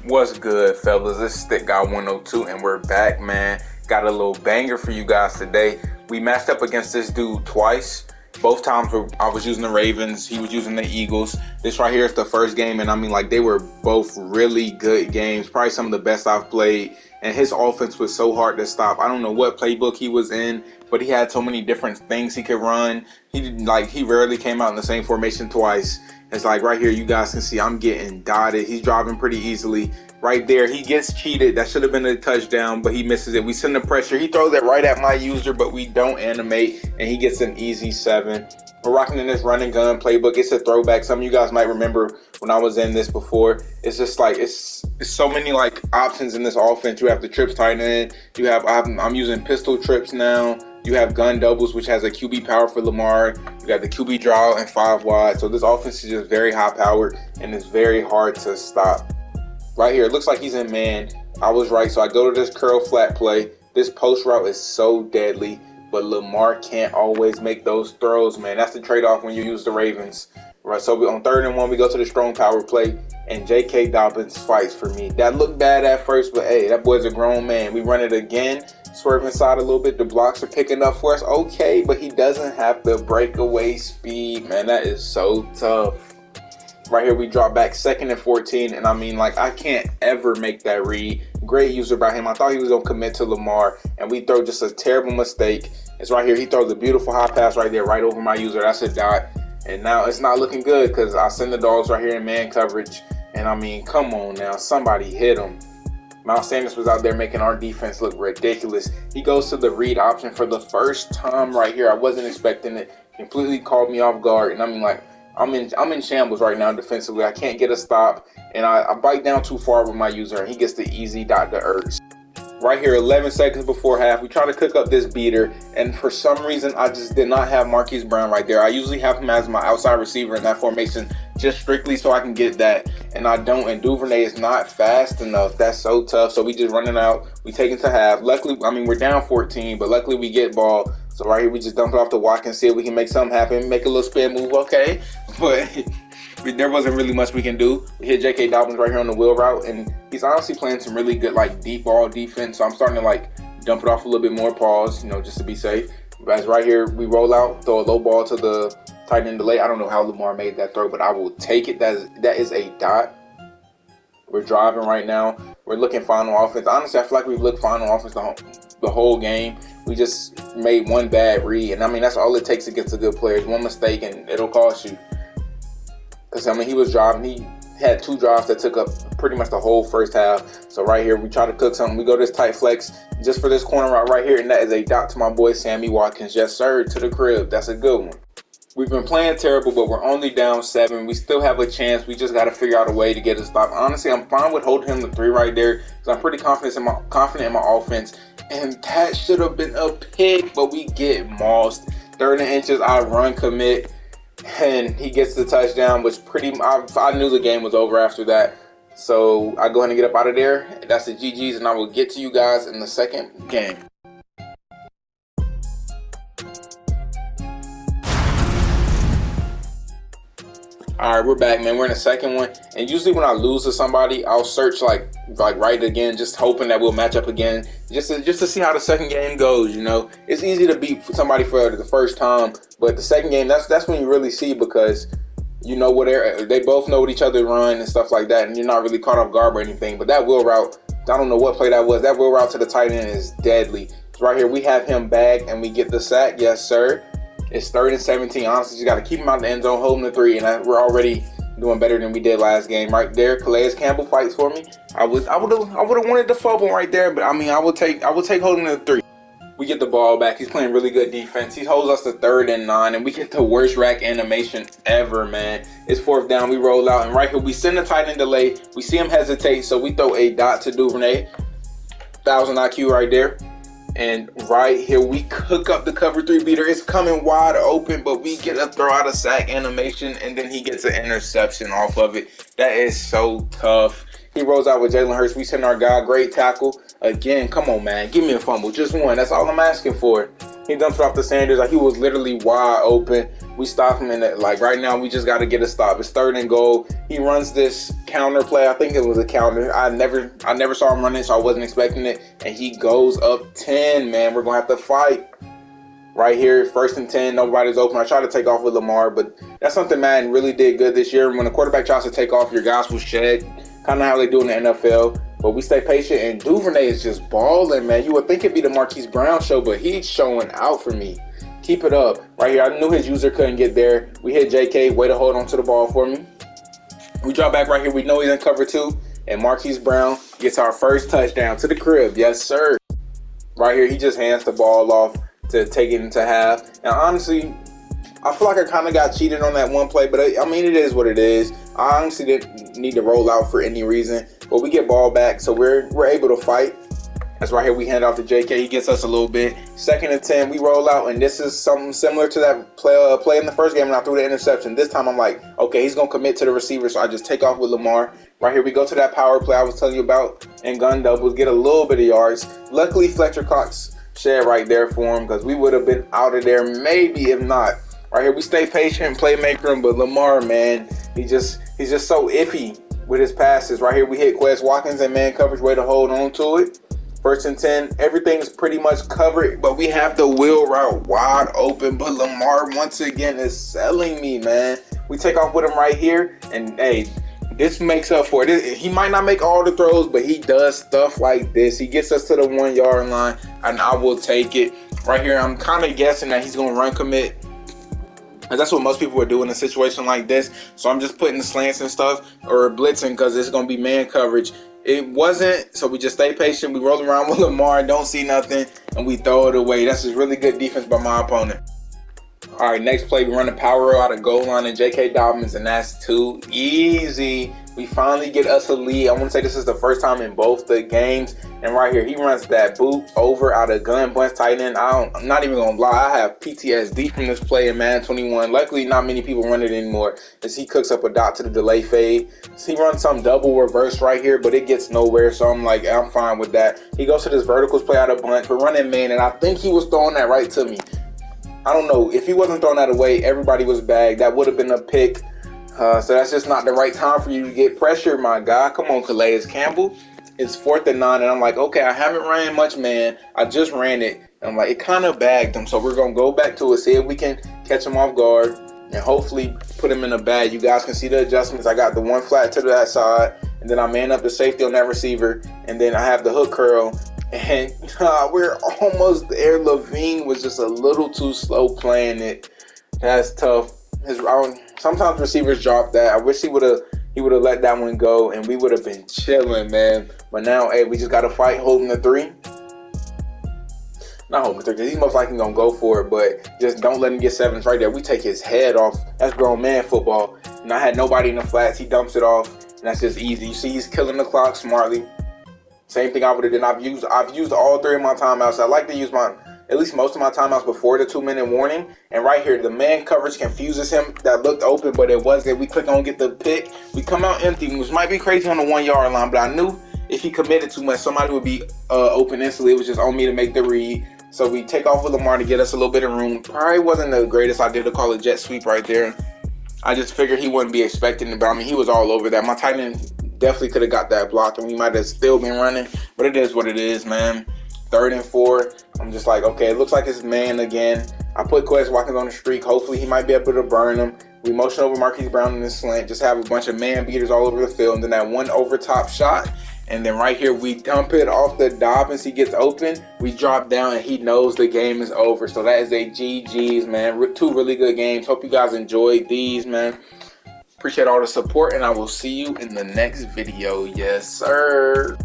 What's good, fellas? This is Stick Guy 102, and we're back, man. Got a little banger for you guys today. We matched up against this dude twice. Both times I was using the Ravens, he was using the Eagles. This right here is the first game, and I mean, like, they were both really good games. Probably some of the best I've played. And his offense was so hard to stop. I don't know what playbook he was in, but he had so many different things he could run. He rarely came out in the same formation twice. It's like right here, you guys can see I'm getting dotted. He's driving pretty easily. Right there, he gets cheated. That should have been a touchdown, but he misses it. We send the pressure. He throws it right at my user, but we don't animate, and he gets an easy 7. We're rocking in this run and gun playbook. It's a throwback. Some of you guys might remember when I was in this before. It's just like it's so many like options in this offense. You have the trips tight end. You have I'm using pistol trips now. You have gun doubles, which has a QB power for Lamar. You got the QB draw and 5 wide. So this offense is just very high powered and it's very hard to stop. Right here, it looks like he's in man. I was right. So I go to this curl flat play. This post route is so deadly, but Lamar can't always make those throws, man. That's the trade-off when you use the Ravens. Right, so on 3rd and 1, we go to the strong power play, and J.K. Dobbins fights for me. That looked bad at first, but hey, that boy's a grown man. We run it again, swerve inside a little bit. The blocks are picking up for us. Okay, but he doesn't have the breakaway speed, man. That is so tough. Right here, we drop back 2nd and 14, and I mean, like, I can't ever make that read. Great user by him. I thought he was going to commit to Lamar, and we throw just a terrible mistake. It's right here. He throws a beautiful high pass right there, right over my user. That's a dot. And now it's not looking good because I send the dogs right here in man coverage. And I mean, come on now. Somebody hit him. Miles Sanders was out there making our defense look ridiculous. He goes to the read option for the first time right here. I wasn't expecting it. Completely caught me off guard. And I mean, like, I'm in shambles right now defensively. I can't get a stop. And I bite down too far with my user. And he gets the easy dot to Ertz. Right here, 11 seconds before half, we try to cook up this beater, and for some reason, I just did not have Marquise Brown right there. I usually have him as my outside receiver in that formation, just strictly so I can get that, and I don't, and Duvernay is not fast enough. That's so tough, so we just running out. We take it to half. Luckily, I mean, we're down 14, but luckily we get ball. So right here, we just dump it off the Watkins, see if we can make something happen, make a little spin move, okay, but there wasn't really much we can do. We hit J.K. Dobbins right here on the wheel route, and he's honestly playing some really good, like, deep ball defense. So I'm starting to, like, dump it off a little bit more, pause, you know, just to be safe. As right here, we roll out, throw a low ball to the tight end delay. I don't know how Lamar made that throw, but I will take it. That is a dot. We're driving right now. We're looking final offense. Honestly, I feel like we've looked final offense the whole game. We just made one bad read, and I mean, that's all it takes against a good player. It's one mistake, and it'll cost you. Because, I mean, he was driving. He had 2 drives that took up pretty much the whole first half. So right here, we try to cook something. We go to this tight flex just for this corner route right here. And that is a dot to my boy, Sammy Watkins. Yes, sir, to the crib. That's a good one. We've been playing terrible, but we're only down 7. We still have a chance. We just got to figure out a way to get a stop. Honestly, I'm fine with holding him to 3 right there because I'm pretty confident in my offense. And that should have been a pick, but we get mossed. 3rd and inches, I run commit. And he gets the touchdown, which I knew the game was over after that. So I go ahead and get up out of there. That's the GG's, and I will get to you guys in the second game. All right, we're back, man. We're in the second one, and usually when I lose to somebody, I'll search like right again, just hoping that we'll match up again, just to see how the second game goes. You know, it's easy to beat somebody for the first time, but the second game, that's when you really see, because you know what they both know what each other run and stuff like that, and you're not really caught off guard or anything. But that wheel route, I don't know what play that was. That wheel route to the tight end is deadly. So right here, we have him bagged, and we get the sack. Yes, sir. It's 3rd and 17. Honestly, just got to keep him out of the end zone, hold him to 3, and we're already doing better than we did last game. Right there, Calais Campbell fights for me. I would have wanted the fumble right there, but I mean, I would take holding to 3. We get the ball back. He's playing really good defense. He holds us to 3rd and 9, and we get the worst rack animation ever, man. It's 4th down. We roll out, and right here, we send the tight end delay. We see him hesitate, so we throw a dot to Duvernay. 1,000 IQ right there. And right here, we cook up the cover 3 beater. It's coming wide open, but we get a throw out of sack animation, and then he gets an interception off of it. That is so tough. He rolls out with Jalen Hurts. We send our guy, great tackle. Again, come on, man. Give me a fumble. Just one. That's all I'm asking for. He dumps it off to Sanders. Like, he was literally wide open. We stopped him in it. Like, right now, we just got to get a stop. It's 3rd and goal. He runs this counter play. I think it was a counter. I never saw him running, so I wasn't expecting it. And he goes up 10, man. We're going to have to fight. Right here, 1st and 10, nobody's open. I tried to take off with Lamar, but that's something Madden really did good this year. When a quarterback tries to take off, your guys will shed. Kind of how they do in the NFL. But we stay patient, and Duvernay is just balling, man. You would think it'd be the Marquise Brown show, but he's showing out for me. Keep it up. Right here, I knew his user couldn't get there. We hit JK, way to hold on to the ball for me. We drop back right here. We know he's in cover 2, and Marquise Brown gets our first touchdown to the crib. Yes, sir. Right here, he just hands the ball off to take it into half. And honestly, I feel like I kind of got cheated on that one play, but I mean, it is what it is. I honestly didn't need to roll out for any reason, but we get ball back, so we're able to fight. That's right here. We hand off to JK. He gets us a little bit. 2nd and 10, we roll out, and this is something similar to that play in the first game, and I threw the interception. This time I'm like, okay, he's going to commit to the receiver, so I just take off with Lamar. Right here, we go to that power play I was telling you about, and gun doubles, get a little bit of yards. Luckily, Fletcher Cox shed right there for him, because we would have been out of there maybe if not. Right here, we stay patient, playmaker him, but Lamar, man, he's just so iffy with his passes. Right here, we hit Quez Watkins and man coverage, way to hold on to it. 1st and 10, everything's pretty much covered, but we have the wheel route wide open. But Lamar, once again, is selling me, man. We take off with him right here, and hey, this makes up for it. He might not make all the throws, but he does stuff like this. He gets us to the 1 yard line, and I will take it. Right here, I'm kind of guessing that he's going to run commit. And that's what most people would do in a situation like this. So I'm just putting the slants and stuff or blitzing because it's going to be man coverage. It wasn't, so we just stay patient. We roll around with Lamar, don't see nothing, and we throw it away. That's just really good defense by my opponent. All right, next play, we run a power out of goal line and J.K. Dobbins, and that's too easy. We finally get us a lead. I want to say this is the first time in both the games. And right here, he runs that boot over out of gun bunch tight end. I'm not even going to lie. I have PTSD from this play in Madden 21. Luckily, not many people run it anymore as he cooks up a dot to the delay fade. So he runs some double reverse right here, but it gets nowhere. So I'm like, I'm fine with that. He goes to this verticals play out of bunch. We're running man, and I think he was throwing that right to me. I don't know. If he wasn't throwing that away, everybody was bagged. That would have been a pick. So that's just not the right time for you to get pressure, my guy. Come on, Calais Campbell. It's 4th and 9, and I'm like, okay, I haven't ran much, man. I just ran it. And I'm like, it kind of bagged him. So we're going to go back to it, see if we can catch him off guard, and hopefully put him in a bag. You guys can see the adjustments. I got the one flat to that side, and then I man up the safety on that receiver, and then I have the hook curl. And we're almost there. Levine was just a little too slow playing it. That's tough. Sometimes receivers drop that. I wish he would have let that one go, and we would have been chilling, man. But now, hey, we just got to fight holding the 3. Not holding the 3, because he's most likely going to go for it, but just don't let him get 7s right there. We take his head off. That's grown man football. And I had nobody in the flats. He dumps it off, and that's just easy. You see he's killing the clock smartly. Same thing I would have done. I've used all 3 of my timeouts. I like to use at least most of my timeouts before the 2-minute warning. And right here, the man coverage confuses him. That looked open, but it wasn't. We click on get the pick. We come out empty, which might be crazy on the 1 yard line, but I knew if he committed too much, somebody would be open instantly. It was just on me to make the read. So we take off with Lamar to get us a little bit of room. Probably wasn't the greatest idea to call a jet sweep right there. I just figured he wouldn't be expecting it, but I mean, he was all over that. My tight end definitely could have got that blocked, and we might have still been running, but it is what it is, man. 3rd and 4. I'm just like, okay, it looks like it's man again. I put Quez Watkins on the streak. Hopefully he might be able to burn him. We motion over Marquise Brown in the slant. Just have a bunch of man beaters all over the field. And then that one over top shot. And then right here, we dump it off the Dobbins. He gets open. We drop down, and he knows the game is over. So that is a GG's, man. 2 really good games. Hope you guys enjoyed these, man. Appreciate all the support, and I will see you in the next video. Yes, sir.